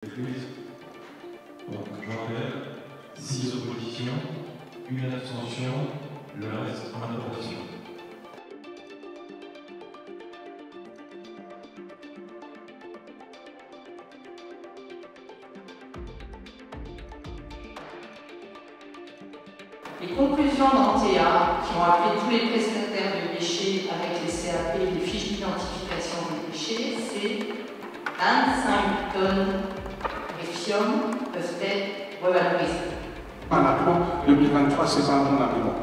Donc, je rappelle, 6 oppositions, une abstention, le reste en approbation. Les conclusions d'Antea, qui ont appelé tous les prestataires de déchets avec les CAP et les fiches d'identification des déchets, c'est 25 tonnes de FIOM peuvent être revalorisées. Un argument, 2023, c'est pas un bon argument.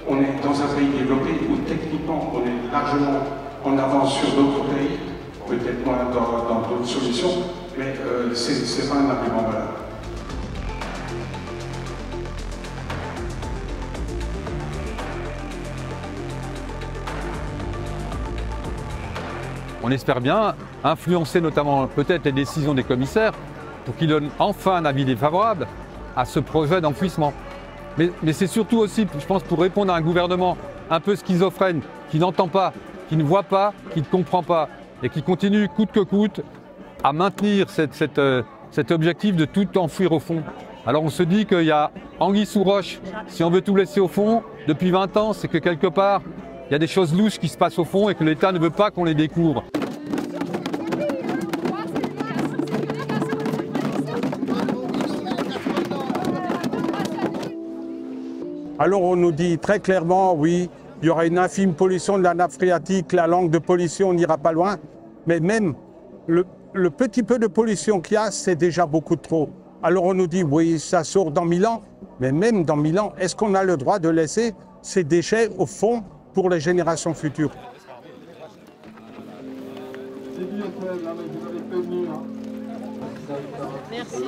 On est dans un pays développé où techniquement on est largement en avance sur d'autres pays, peut-être moins dans d'autres solutions, mais c'est pas un argument valable. On espère bien influencer notamment peut-être les décisions des commissaires pour qu'ils donnent enfin un avis défavorable à ce projet d'enfouissement. Mais c'est surtout aussi, je pense, pour répondre à un gouvernement un peu schizophrène, qui n'entend pas, qui ne voit pas, qui ne comprend pas et qui continue coûte que coûte à maintenir cet objectif de tout enfouir au fond. Alors on se dit qu'il y a anguille sous roche, si on veut tout laisser au fond, depuis 20 ans, c'est que quelque part, il y a des choses louches qui se passent au fond et que l'État ne veut pas qu'on les découvre. Alors on nous dit très clairement, oui, il y aura une infime pollution de la nappe phréatique, la langue de pollution n'ira pas loin, mais même le petit peu de pollution qu'il y a, c'est déjà beaucoup trop. Alors on nous dit, oui, ça sort dans 1000 ans, mais même dans 1000 ans, est-ce qu'on a le droit de laisser ces déchets au fond pour les générations futures? Merci.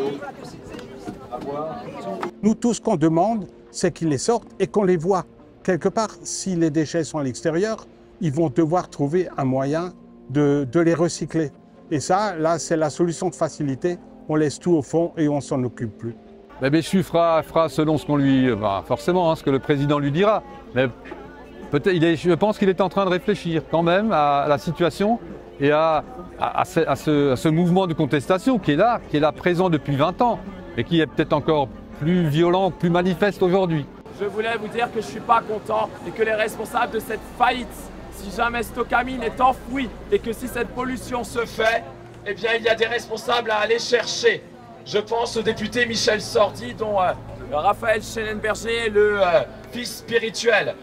Nous, tout ce qu'on demande, c'est qu'ils les sortent et qu'on les voit. Quelque part, si les déchets sont à l'extérieur, ils vont devoir trouver un moyen de les recycler. Et ça, là, c'est la solution de facilité. On laisse tout au fond et on s'en occupe plus. Béchu fera selon ce qu'on lui... forcément, ce que le président lui dira. Mais je pense qu'il est en train de réfléchir quand même à la situation et à ce mouvement de contestation qui est là présent depuis 20 ans et qui est peut-être encore plus violent, plus manifeste aujourd'hui. Je voulais vous dire que je ne suis pas content et que les responsables de cette faillite, si jamais Stocamine est enfoui et que si cette pollution se fait, eh bien il y a des responsables à aller chercher. Je pense au député Michel Sordi dont Raphaël Schellenberger est le fils spirituel.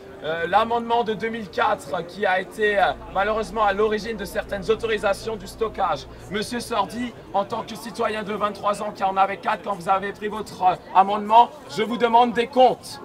L'amendement de 2004 qui a été malheureusement à l'origine de certaines autorisations du stockage. Monsieur Sordi, en tant que citoyen de 23 ans qui en avait 4 quand vous avez pris votre amendement, je vous demande des comptes.